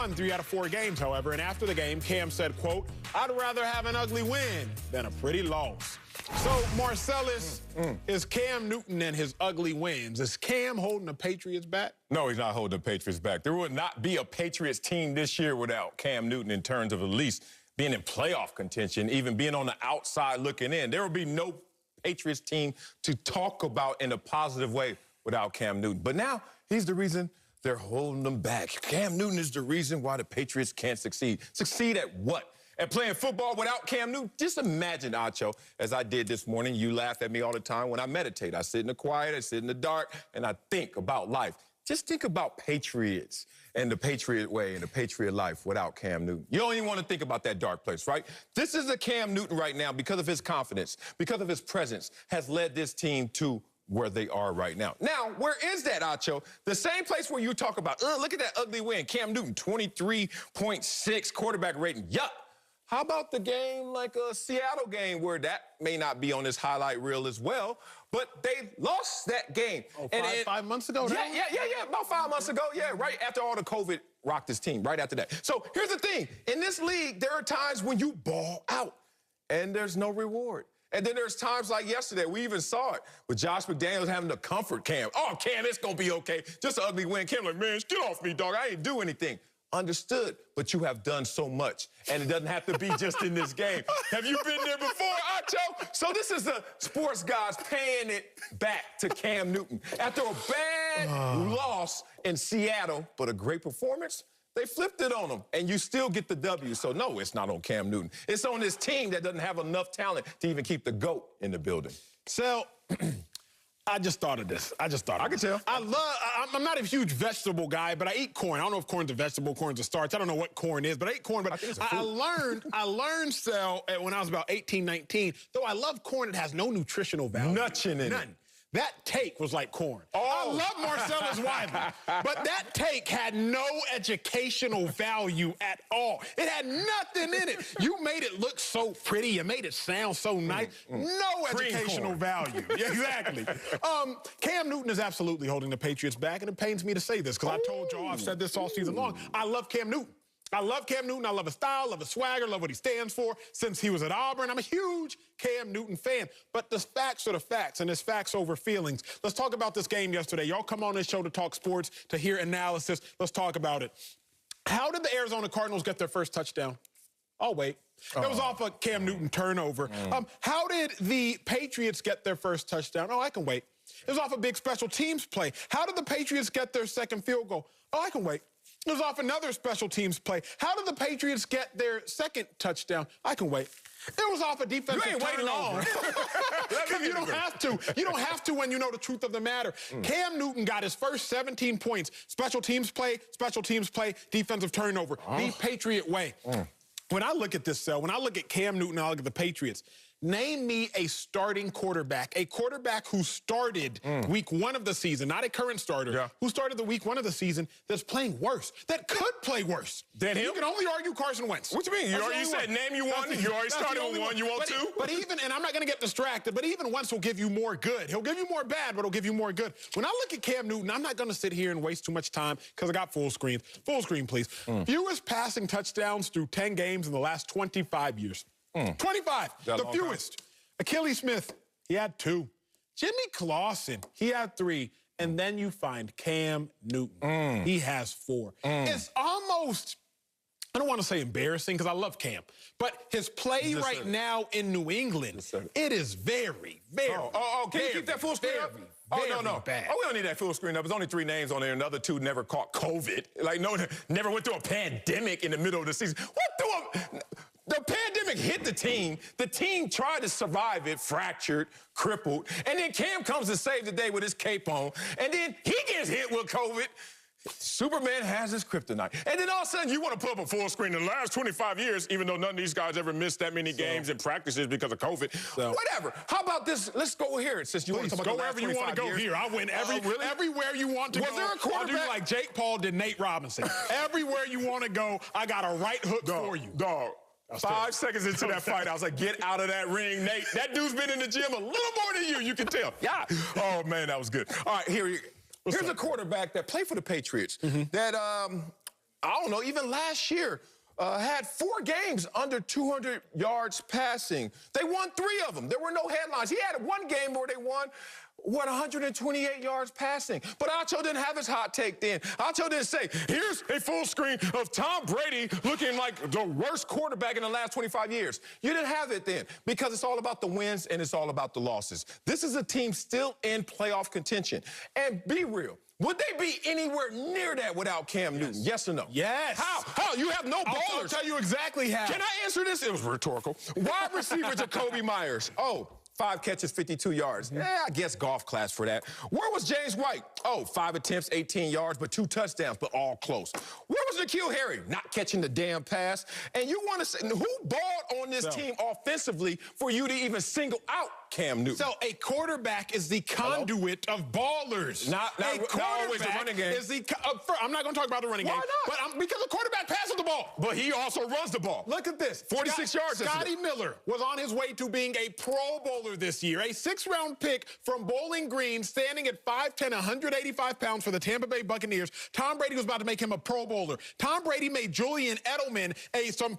won 3 out of 4 games, however, and after the game, Cam said, quote, "I'd rather have an ugly win than a pretty loss." So, Marcellus, is Cam Newton and his ugly wins, is Cam holding the Patriots back? No, he's not holding the Patriots back. There would not be a Patriots team this year without Cam Newton in terms of at least being in playoff contention, even being on the outside looking in. There would be no Patriots team to talk about in a positive way without Cam Newton. But now he's the reason they're holding them back. Cam Newton is the reason why the Patriots can't succeed. Succeed at what? At playing football without Cam Newton? Just imagine, Acho, as I did this morning, you laugh at me all the time when I meditate. I sit in the quiet, I sit in the dark, and I think about life. Just think about Patriots and the Patriot way and the Patriot life without Cam Newton. You don't even want to think about that dark place, right? This is a Cam Newton right now, because of his confidence, because of his presence, has led this team to where they are right now. Now, where is that, Acho? The same place where you talk about, look at that ugly win. Cam Newton, 23.6 quarterback rating. Yuck. How about the game like a Seattle game where that may not be on this highlight reel as well, but they lost that game. Oh, five months ago? Yeah, about 5 months ago. Yeah, right after all the COVID rocked this team, right after that. So here's the thing. In this league, there are times when you ball out and there's no reward. And then there's times like yesterday, we even saw it with Josh McDaniels having to comfort Cam. Oh, Cam, it's going to be okay. Just an ugly win. Cam like, man, get off me, dog. I ain't do anything. Understood, but you have done so much, and it doesn't have to be just in this game. Have you been there before, Acho? So this is the sports guys paying it back to Cam Newton. After a bad loss in Seattle, but a great performance, they flipped it on him, and you still get the W. So no, it's not on Cam Newton. It's on this team that doesn't have enough talent to even keep the GOAT in the building. So, I just thought of this. I can tell. I'm not a huge vegetable guy, but I eat corn. I don't know if corn's a vegetable, corn's a starch. I don't know what corn is, but I eat corn. But I learned, Sal, when I was about 18, 19, though I love corn, it has no nutritional value. Nothing in None. it. That take was like corn. Oh. I love Marcellus Wiley, but that take had no educational value at all. It had nothing in it. You made it look so pretty. You made it sound so nice. No educational value. Yeah, exactly. Cam Newton is absolutely holding the Patriots back, and it pains me to say this because I told y'all, I've said this all season long. I love Cam Newton. I love Cam Newton. I love his style, love his swagger, love what he stands for. Since he was at Auburn, I'm a huge Cam Newton fan. But the facts are the facts, and it's facts over feelings. Let's talk about this game yesterday. Y'all come on this show to talk sports, to hear analysis. Let's talk about it. How did the Arizona Cardinals get their first touchdown? Oh, wait. It was off a Cam Newton turnover. How did the Patriots get their first touchdown? Oh, I can wait. It was off a big special teams play. How did the Patriots get their second field goal? Oh, I can wait. It was off another special teams play. How did the Patriots get their second touchdown? I can wait. It was off a defensive turnover. You ain't waiting long. Because you don't have to. You don't have to when you know the truth of the matter. Cam Newton got his first 17 points. Special teams play, defensive turnover. The Patriot way. When I look at this, Sal, when I look at Cam Newton, I look at the Patriots, name me a starting quarterback who started week 1 of the season, not a current starter, who started the week 1 of the season that's playing worse, that could play worse than him. You can only argue Carson Wentz. What you mean? You said name you one. You already started with one. You want two? But even, and I'm not going to get distracted, but even Wentz will give you more good. He'll give you more bad, but he'll give you more good. When I look at Cam Newton, I'm not going to sit here and waste too much time because I got full screen. Full screen, please. Fewest passing touchdowns through 10 games in the last 25 years. 25, the fewest. Achilles Smith, he had 2. Jimmy Clausen, he had 3. And then you find Cam Newton. He has 4. It's almost, I don't want to say embarrassing because I love Cam, but his play right now in New England, it is very, very, can you keep that full screen up? No. Bad. We don't need that full screen up. There's only 3 names on there. Another 2 never caught COVID. Like, no, never went through a pandemic in the middle of the season. The pandemic hit the team. The team tried to survive it, fractured, crippled. And then Cam comes to save the day with his cape on. And then he gets hit with COVID. Superman has his kryptonite. And then all of a sudden, you want to put up a full screen. In the last 25 years, even though none of these guys ever missed that many games and practices because of COVID, whatever. How about this? Let's go here. Since you want to talk about go wherever you want to go here. I win everywhere you want to go. Was there a quarterback? I'll do like Jake Paul did Nate Robinson. Everywhere you want to go, I got a right hook for you. Dog. 5 seconds into that fight, I was like, get out of that ring, Nate. That dude's been in the gym a little more than you can tell. Yeah. Oh, man, that was good. All right, here's a quarterback that played for the Patriots that I don't know, even last year, had 4 games under 200 yards passing. They won 3 of them. There were no headlines. He had 1 game where they won, 128 yards passing. But Acho didn't have his hot take then. Acho didn't say, here's a full screen of Tom Brady looking like the worst quarterback in the last 25 years. You didn't have it then because it's all about the wins and it's all about the losses. This is a team still in playoff contention. And be real. Would they be anywhere near that without Cam Newton? Yes or no? Yes. How? You have no ballers. I'll tell you exactly how. Can I answer this? It was rhetorical. Wide receiver Jacoby Myers. 5 catches, 52 yards. Yeah, I guess golf class for that. Where was James White? 5 attempts, 18 yards, but 2 touchdowns, but all close. Where was N'Keal Harry? Not catching the damn pass. And you want to say, who balled on this team offensively for you to even single out Cam Newton? So a quarterback is the conduit of ballers. Not always the running game. Is the, I'm not going to talk about the running game. Why not? But because the quarterback passes the ball. But he also runs the ball. Look at this. 46 yards. Scotty Miller was on his way to being a Pro Bowler this year. A 6th-round pick from Bowling Green, standing at 5'10", 185 pounds for the Tampa Bay Buccaneers. Tom Brady was about to make him a Pro Bowler. Tom Brady made Julian Edelman,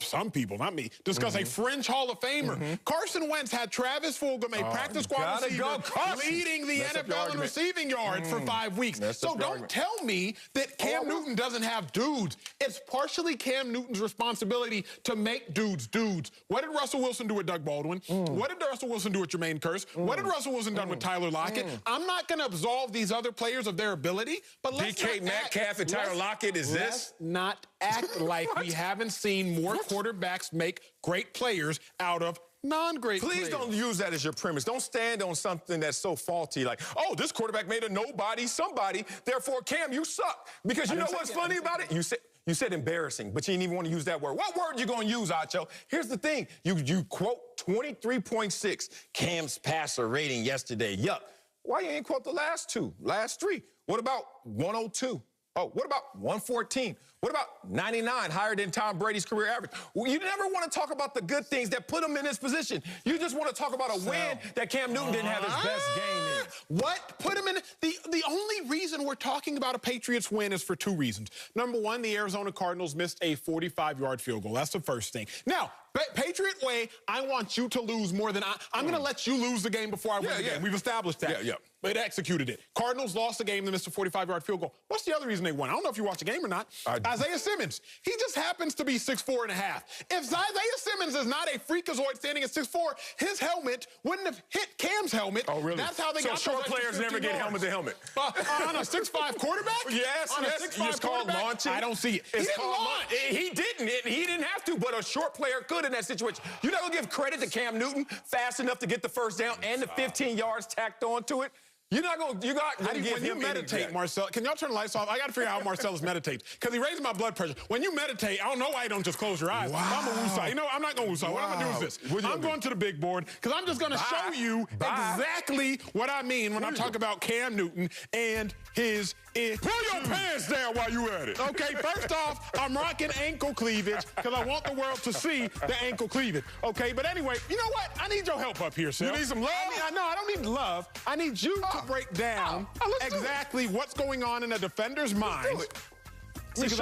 some people, not me, discuss a fringe Hall of Famer. Carson Wentz had Travis Fulgham, a practice squad receiver, leading the NFL in receiving yards for 5 weeks. So don't tell me that Cam Newton doesn't have dudes. It's partially Cam Newton's responsibility to make dudes dudes. What did Russell Wilson do with Doug Baldwin? What did Russell Wilson do with Jermaine Kearse? What did Russell Wilson done with Tyler Lockett? I'm not going to absolve these other players of their ability, but let's DK Metcalf and Tyler Lockett, let's not act like we haven't seen more quarterbacks make great players out of non-great players. Please don't use that as your premise. Don't stand on something that's so faulty, like, this quarterback made a nobody somebody, therefore, Cam, you suck. Because you know what's funny about it? You said embarrassing, but you didn't even want to use that word. What word you going to use, Acho? Here's the thing. You quote 23.6, Cam's passer rating yesterday. Yuck. Why you ain't quote the last 3? What about 102? What about 114? What about 99, higher than Tom Brady's career average? Well, you never want to talk about the good things that put him in this position. You just want to talk about a win that Cam Newton didn't have his best game in. What put him in? The only reason we're talking about a Patriots win is for 2 reasons. Number 1, the Arizona Cardinals missed a 45-yard field goal. That's the first thing. Now, Patriot way, I want you to lose more than I'm going to let you lose the game before I win the game. We've established that. But it executed it. Cardinals lost the game. They missed a 45-yard field goal. What's the other reason they won? I don't know if you watched the game or not. Isaiah Simmons. He just happens to be 6'4.5". If Isaiah Simmons is not a freakazoid standing at 6'4", his helmet wouldn't have hit Cam's helmet. Oh, really? That's how they got short players never get helmet to helmet. On a 6'5" quarterback? Yes, on a 6'5" quarterback? Launching. I don't see it. He didn't launch. He didn't. He didn't have to, but a short player could in that situation. You're not going to give credit to Cam Newton fast enough to get the first down and the 15 yards tacked onto it? You're not going to give him when you meditate, Marcel, can y'all turn the lights off? I got to figure out how Marcellus meditates because he raises my blood pressure. When you meditate, I don't know why you don't just close your eyes. I'm a woosah. You know, I'm not going to woosah. What I'm going to do is this. I'm going to the big board because I'm just going to show you exactly what I mean when I talk about Cam Newton and his... Pull your pants down while you at it. Okay, first off, I'm rocking ankle cleavage because I want the world to see the ankle cleavage. Okay, but anyway, you know what? I need your help up here, Sal. You need some love? No, I don't need love. I need you to break down exactly what's going on in a defender's mind. Because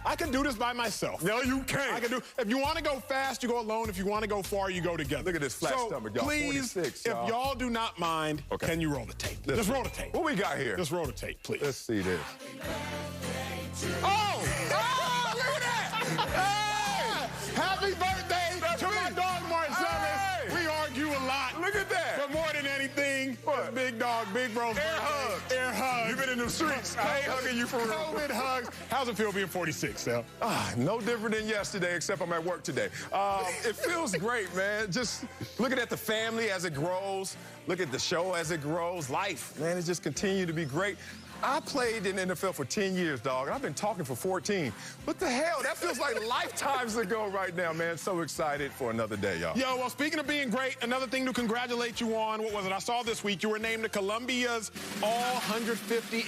I can do this by myself. No, you can't. I can do. If you want to go fast, you go alone. If you want to go far, you go together. Look at this flat stomach, y'all. Please, 46, if y'all do not mind, can you roll the tape? Just roll the tape. What we got here? Just roll the tape, please. Let's see this. Oh, look at that! Hey! Happy birthday to my dog, Marcellus. We argue a lot. Look at that. But more than anything, big dog, big bro. Air hug. Air hug. You've been in the streets. I ain't hugging you for real. COVID hugs. How's it feel being 46, Sal? No different than yesterday, except I'm at work today. It feels great, man. Just looking at the family as it grows, look at the show as it grows. Life, man, it just continued to be great. I played in the NFL for 10 years, dog, and I've been talking for 14. What the hell? That feels like lifetimes ago right now, man. So excited for another day, y'all. Yo, well, speaking of being great, another thing to congratulate you on, what was it? I saw this week you were named to Columbia's All 150